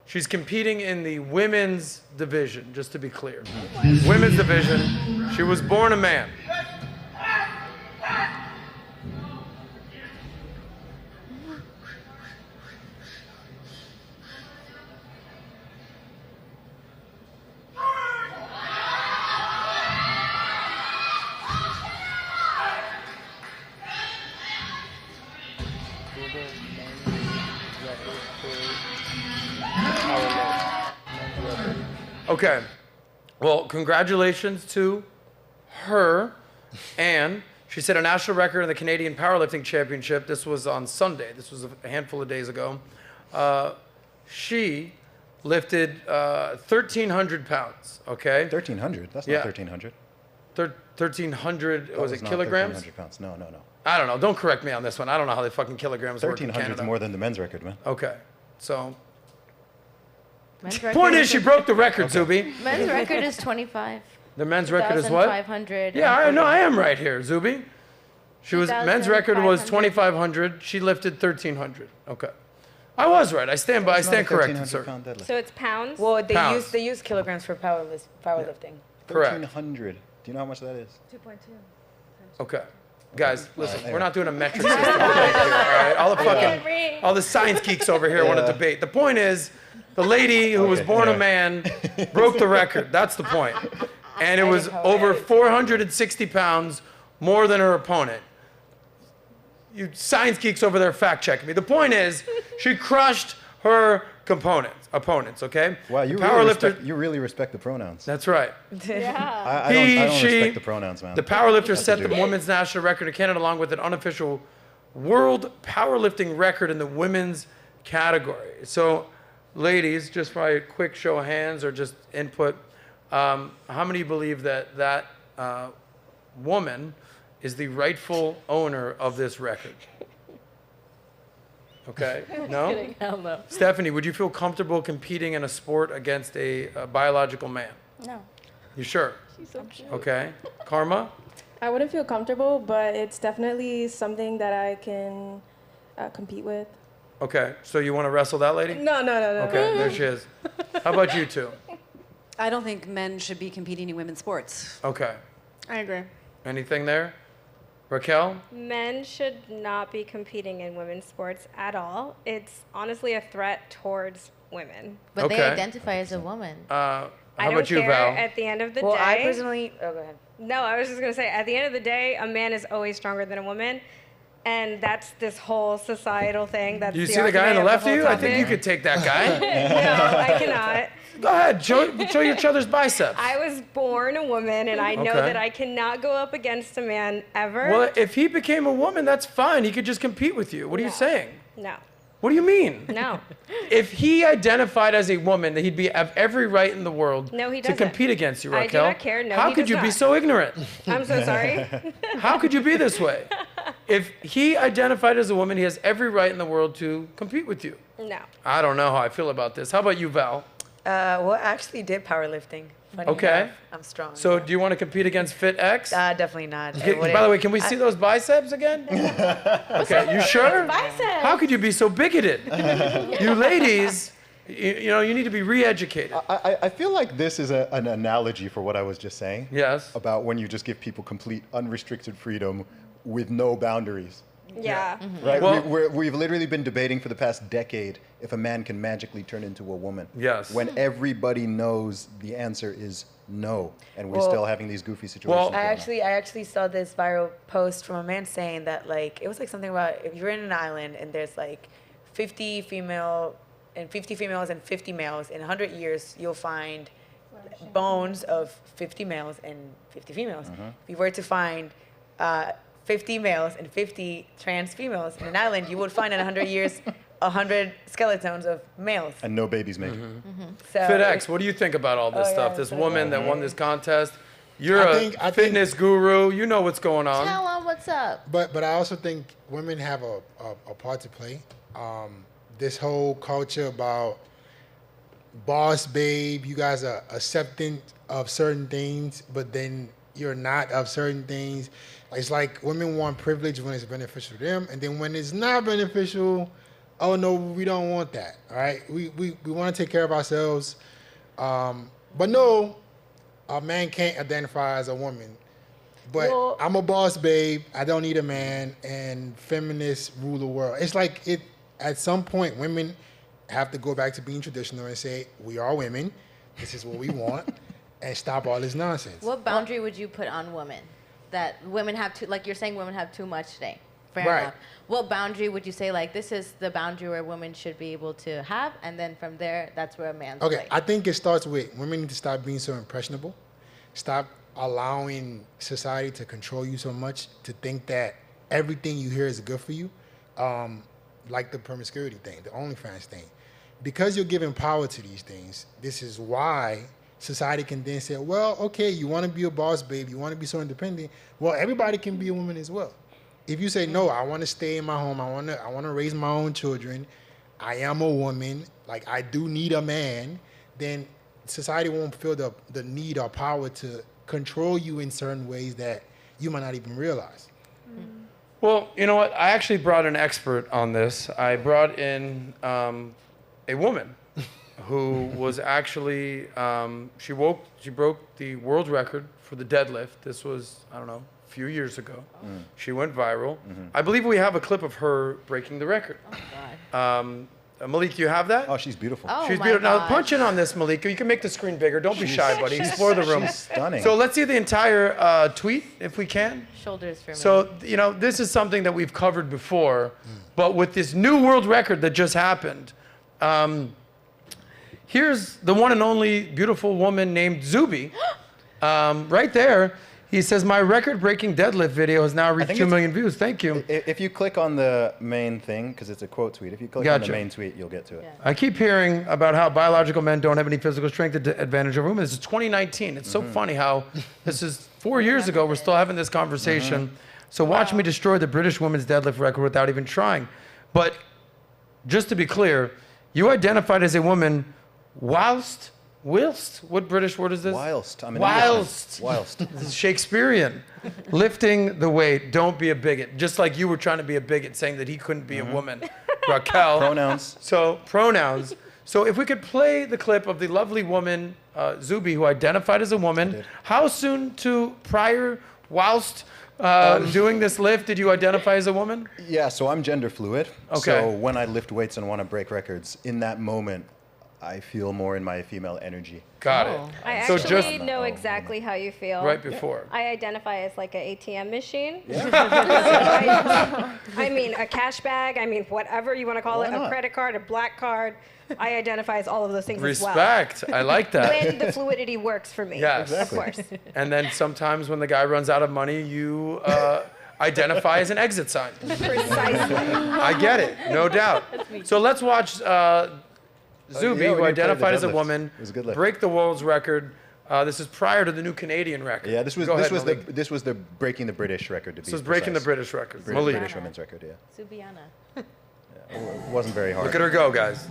She's competing in the women's division, just to be clear. Women's division. She was born a man. Okay, well, congratulations to her. And she set a national record in the Canadian Powerlifting Championship. This was on Sunday. This was a handful of days ago. She lifted 1,300 pounds, okay? 1,300? That's not 1,300. 1,300, was it kilograms? 1,300 pounds. No. I don't know. Don't correct me on this one. I don't know how they fucking kilograms work in 1,300 Canada. is more than the men's record, man. Okay, so... Point is, she broke the record, Zuby. Men's record is 25. The men's record is what? 500. Yeah, I know. I am right here, Zuby. Men's record was 2,500. She lifted 1,300. Okay. I was right. I stand corrected, sir. So it's pounds? Well, they use kilograms for powerlifting. 1,300. Do you know how much that is? 2.2. Okay. Guys, listen, we're not doing a metric system debate here, all right? All the science geeks over here want to debate. The point is, the lady who was born a man broke the record. That's the point. And it was over 460 pounds more than her opponent. You science geeks over there fact check me. The point is, she crushed her opponents, okay? Wow, you really respect the pronouns. That's right. Yeah. I don't respect the pronouns, man. The powerlifter set the women's national record in Canada along with an unofficial world powerlifting record in the women's category. So, ladies, just by a quick show of hands or just input, how many believe that woman is the rightful owner of this record? Okay, no? Kidding. Hell no. Stephanie, would you feel comfortable competing in a sport against a biological man? No. You sure? She's so cute. Okay. Karma? I wouldn't feel comfortable, but it's definitely something that I can compete with. Okay, so you want to wrestle that lady? No. Okay, there she is. How about you two? I don't think men should be competing in women's sports. Okay. I agree. Anything there? Raquel? Men should not be competing in women's sports at all. It's honestly a threat towards women. But Okay. they identify as a woman. How I don't about you, care. Val? At the end of the Well, day... I personally... Oh, go ahead. No, I was just going to say, at the end of the day, a man is always stronger than a woman. And that's this whole societal thing. That's Do you see the guy on the left of you? I think you could take that guy. No, I cannot. Go ahead, show each other's biceps. I was born a woman, and I know Okay. that I cannot go up against a man ever. Well, if he became a woman, that's fine. He could just compete with you. What are you saying? No. What do you mean? No. If he identified as a woman, he'd have every right in the world No, he to doesn't. compete against you, I do Raquel. not care. No, How he could does you be not. so ignorant? I'm so sorry. How could you be this way? If he identified as a woman, he has every right in the world to compete with you. No. I don't know how I feel about this. How about you, Val? Well, I actually did powerlifting. Funny Okay. enough. I'm strong. So do you want to compete against FitX? Definitely not. By the way, can we see those biceps again? Okay, you sure? Biceps. How could you be so bigoted? You ladies, you need to be re-educated. I feel like this is an analogy for what I was just saying. Yes. About when you just give people complete unrestricted freedom with no boundaries. Yeah. Right? Well- We've literally been debating for the past decade if a man can magically turn into a woman. Yes. When everybody knows the answer is no, and we're Well- still having these goofy situations. Well- going on. I actually saw this viral post from a man saying that it was like something about if you're in an island and there's like 50 females and 50 males, in 100 years you'll find bones of 50 males and 50 females. If you were to find 50 males and 50 trans females in an island, you would find in 100 years 100 skeletons of males. And no babies made. So FitX, what do you think about all this Oh, stuff? yeah, This so- woman that won this contest. You're I a think- fitness guru. You know what's going on. Tell them what's up. But I also think women have a part to play. This whole culture about boss babe, you guys are accepting of certain things, but then you're not of certain things. It's like women want privilege when it's beneficial to them, and then when it's not beneficial, oh no, we don't want that. All right, we want to take care of ourselves, but no, a man can't identify as a woman. But Well- I'm a boss babe. I don't need a man, and feminists rule the world. It's like it. At some point, women have to go back to being traditional and say, we are women. This is what we want, and stop all this nonsense. What boundary would you put on women? That women have too, like you're saying, women have too much today. Fair Right. enough. What boundary would you say, like, this is the boundary where women should be able to have, and then from there, that's where a man's Okay, place? I think it starts with women need to stop being so impressionable. Stop allowing society to control you so much to think that everything you hear is good for you. Like the promiscuity thing, the OnlyFans thing. Because you're giving power to these things, this is why society can then say, well, okay, you want to be a boss babe, you want to be so independent. Well, everybody can be a woman as well. If you say, no, I want to stay in my home, I want to raise my own children, I am a woman, like I do need a man, then society won't feel the need or power to control you in certain ways that you might not even realize. Well, you know what? I actually brought an expert on this. I brought in a woman who was actually, she broke the world record for the deadlift. This was, I don't know, a few years ago. She went viral. I believe we have a clip of her breaking the record. Oh, God. Malik, you have that? Oh, she's beautiful. Oh, She's my beautiful. Now God. punch in on this, Malika. You can make the screen bigger. Don't be shy, buddy. Explore the room. She's stunning. So let's see the entire tweet, if we can. Shoulders for me. So, you know, this is something that we've covered before, but with this new world record that just happened, here's the one and only beautiful woman named Zuby. Right there, he says, my record-breaking deadlift video has now reached think 2 it's- million views. Thank you. If you click on the main thing, because it's a quote tweet, if you click on Gotcha. the main tweet, you'll get to it. I keep hearing about how biological men don't have any physical strength advantage over women. This is 2019. It's so funny how this is 4 years ago. We're still having this conversation. So watch me destroy the British women's deadlift record without even trying. But just to be clear, you identified as a woman whilst, what British word is this? Whilst. I'm an Whilst. Englishman. Whilst. This is Shakespearean. Lifting the weight. Don't be a bigot. Just like you were trying to be a bigot, saying that he couldn't be a woman. Raquel. Pronouns. So pronouns. So if we could play the clip of the lovely woman, Zuby, who identified as a woman. How soon whilst doing this lift, did you identify as a woman? Yeah, so I'm gender fluid. Okay. So when I lift weights and want to break records, in that moment, I feel more in my female energy. Got Oh. it. I So actually just know exactly how you feel. right before. I identify as like an ATM machine. I mean, a cash bag. I mean, whatever you want to call Why it, not? a credit card, a black card. I identify as all of those things Respect. I like as well. that. When the fluidity works for me. Yes. Of course. And then sometimes when the guy runs out of money, you identify as an exit sign. Precisely. I get it, no doubt. So let's watch Zuby, yeah, who when you played identified the as a deadlift. woman, It was a good lift. break the world's record. This is prior to the new Canadian record. Yeah, this was Go ahead, the Malik. this was the breaking the British record to be This was breaking the precise. British record. British, Malik, British women's record, yeah. Subiana. It wasn't very hard. look at her go, guys.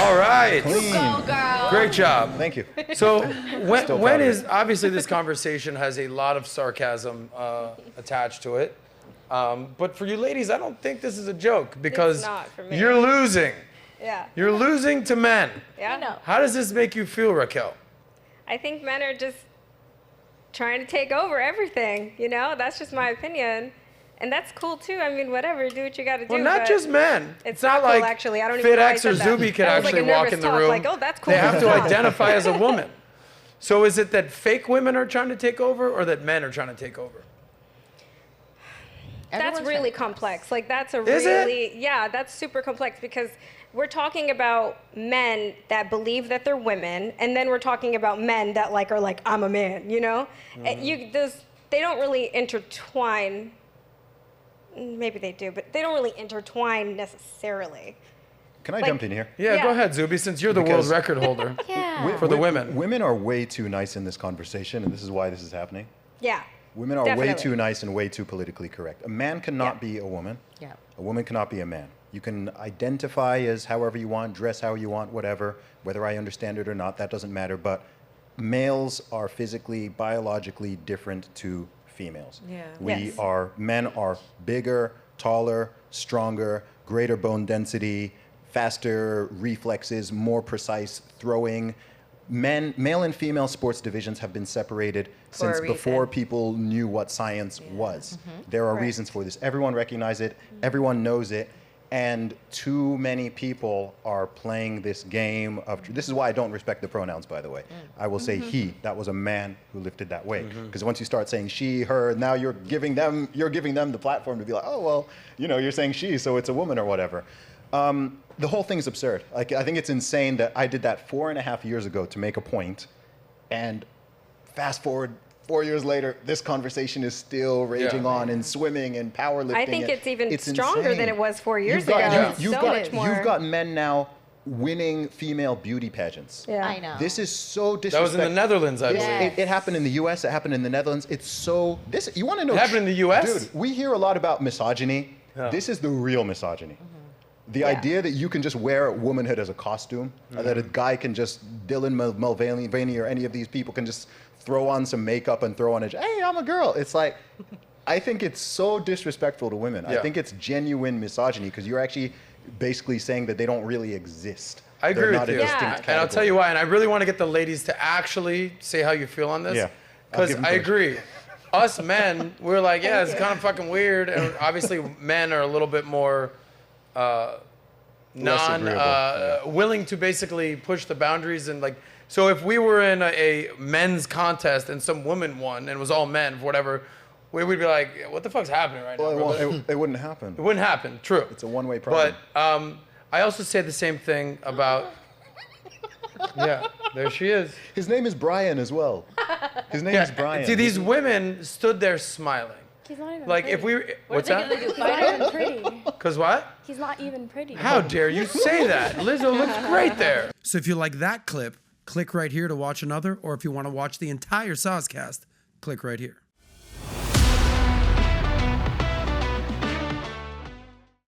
All right. Clean. Girl. Great job. Thank you. So when Still proud of it. obviously this conversation has a lot of sarcasm attached to it. But for you ladies, I don't think this is a joke because not for me. you're losing. Yeah. You're losing to men. Yeah. I know. How does this make you feel, Raquel? I think men are just trying to take over everything. You know, that's just my opinion. And that's cool too. I mean, whatever, do what you got to do. Well, not but just men. It's not not cool, like actually. I don't even know why I FitX or said that. Zuby can That was like actually a walk nervous in the talk, room. like, oh, that's cool. They have to Wow. identify as a woman. So is it that fake women are trying to take over or that men are trying to take over? That's Everyone's really trying- complex. Like that's a Is it? really yeah, that's super complex because we're talking about men that believe that they're women, and then we're talking about men that like are like I'm a man, you know? And they don't really intertwine. Maybe they do, but they don't really intertwine necessarily. Can I Like- jump in here? Yeah, Yeah. go ahead, Zuby, since you're the world Because- record holder Yeah. for the women. Women are way too nice in this conversation, and this is why this is happening. Yeah. Women are way Definitely. too nice and way too politically correct. A man cannot Yeah. be a woman. Yeah. A woman cannot be a man. You can identify as however you want, dress how you want, whatever. Whether I understand it or not, that doesn't matter. But males are physically, biologically different to females. Yeah. Yes. Men are bigger, taller, stronger, greater bone density, faster reflexes, more precise throwing. Male and female sports divisions have been separated For a since before reason. people knew what science was. There are reasons for this. Everyone recognizes it, everyone knows it, and too many people are playing this game of, this is why I don't respect the pronouns, by the way. I will say he, that was a man who lifted that weight. Because once you start saying she, her, now you're giving them the platform to be like, oh, well, you're saying she, so it's a woman or whatever. The whole thing's absurd. Like, I think it's insane that I did that 4.5 years ago to make a point, and fast forward 4 years later, this conversation is still raging on in swimming and powerlifting. I think it's even stronger insane. than it was 4 years You've got- ago. you've So got- much more. You've got men now winning female beauty pageants. Yeah. I know. This is so That disrespectful. was in the Netherlands, I believe. Yes. It happened in the U.S. It happened in the Netherlands. It's so you want to know? It happened in the U.S.? Dude, we hear a lot about misogyny. Yeah. This is the real misogyny. The idea that you can just wear womanhood as a costume, or that a guy can just, Dylan Mulvaney or any of these people can just throw on some makeup and throw on hey, I'm a girl. It's like, I think it's so disrespectful to women. I Yeah. think it's genuine misogyny because you're actually basically saying that they don't really exist. I agree They're with not a you. distinct Yeah. And I'll tell category. you why. And I really want to get the ladies to actually say how you feel on this. Yeah. I'll Because give 'em I permission. agree. Us men, we're like, yeah, it's kind of fucking weird. And obviously, men are a little bit more Less agreeable. willing to basically push the boundaries. And like, so if we were in a men's contest and some woman won and it was all men, whatever, we would be like, what the fuck's happening right now? Well, brother? it wouldn't happen. It wouldn't happen. True. It's a one-way problem. But I also say the same thing about. Yeah, there she is. His name is Brian as well. His name is Brian. See, these women stood there smiling. He's not even Like pretty. if we, what's that? He's not even pretty. Cause what? He's not even pretty. How dare you say that? Lizzo looks great there. So if you like that clip, click right here to watch another, or if you want to watch the entire SOSCAST, click right here.